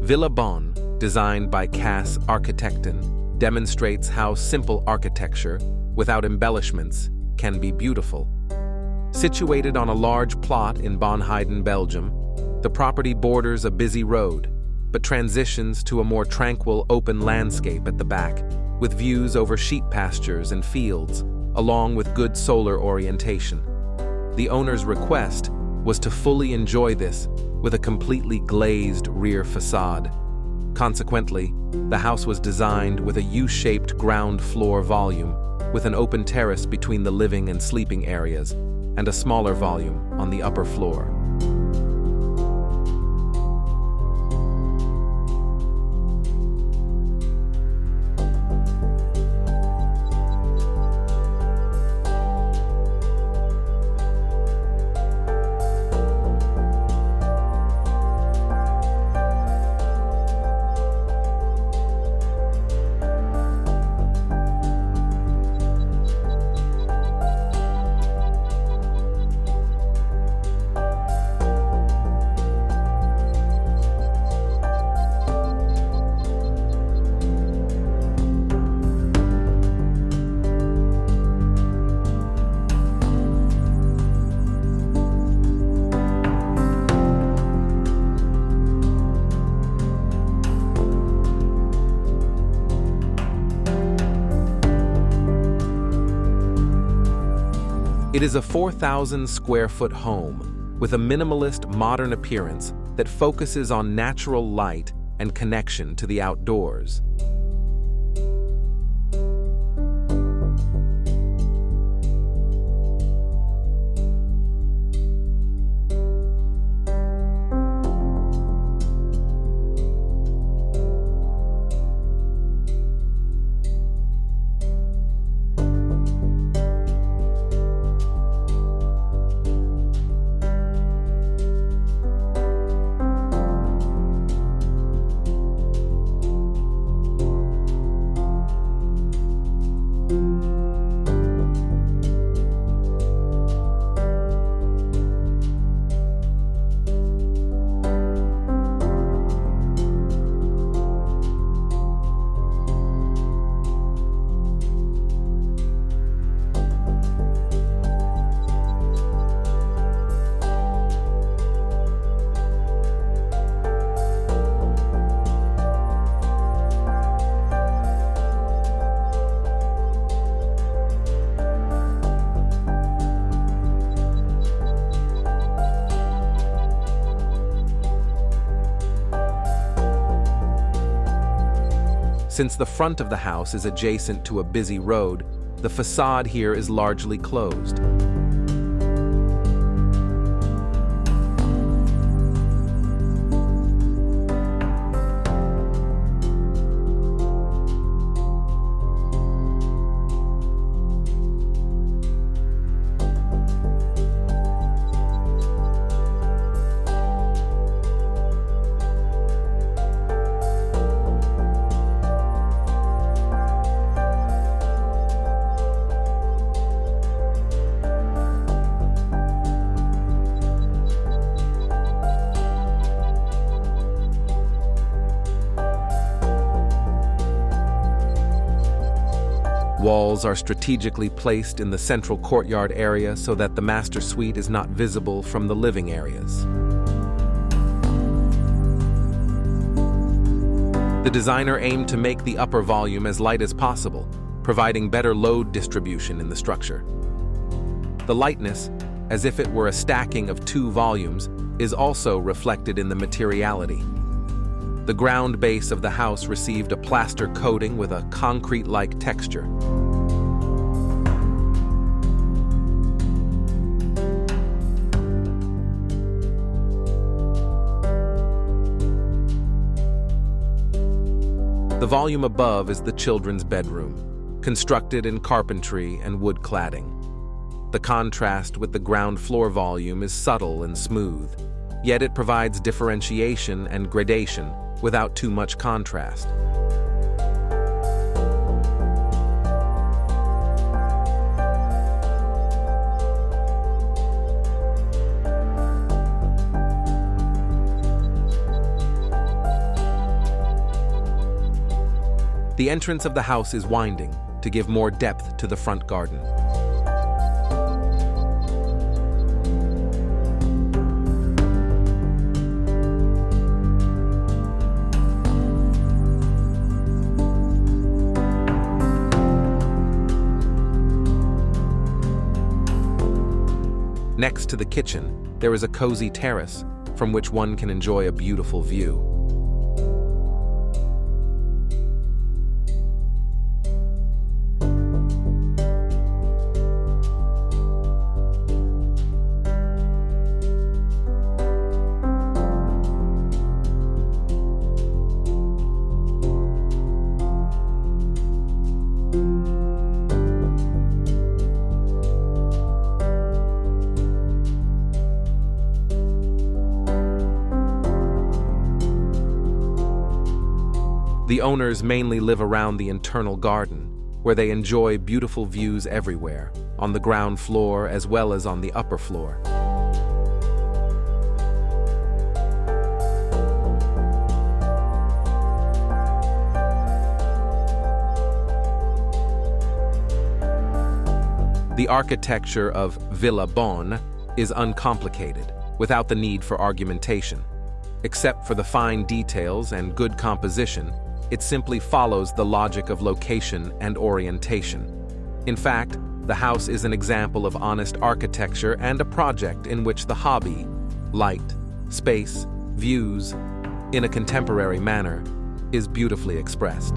Villa Bonh, designed by CAS Architecten, demonstrates how simple architecture, without embellishments, can be beautiful. Situated on a large plot in Bonheiden, Belgium, the property borders a busy road, but transitions to a more tranquil open landscape at the back, with views over sheep pastures and fields, along with good solar orientation. The owner's request was to fully enjoy this with a completely glazed rear facade. Consequently, the house was designed with a U-shaped ground floor volume, with an open terrace between the living and sleeping areas, and a smaller volume on the upper floor. It is a 4,000 square foot home with a minimalist modern appearance that focuses on natural light and connection to the outdoors. Since the front of the house is adjacent to a busy road, the facade here is largely closed. Walls are strategically placed in the central courtyard area so that the master suite is not visible from the living areas. The designer aimed to make the upper volume as light as possible, providing better load distribution in the structure. The lightness, as if it were a stacking of two volumes, is also reflected in the materiality. The ground base of the house received a plaster coating with a concrete-like texture. The volume above is the children's bedroom, constructed in carpentry and wood cladding. The contrast with the ground floor volume is subtle and smooth, yet it provides differentiation and gradation without too much contrast. The entrance of the house is winding to give more depth to the front garden. Next to the kitchen, there is a cozy terrace from which one can enjoy a beautiful view. The owners mainly live around the internal garden, where they enjoy beautiful views everywhere, on the ground floor as well as on the upper floor. The architecture of Villa Bonh is uncomplicated, without the need for argumentation. Except for the fine details and good composition, it simply follows the logic of location and orientation. In fact, the house is an example of honest architecture and a project in which the hobby, light, space, views, in a contemporary manner, is beautifully expressed.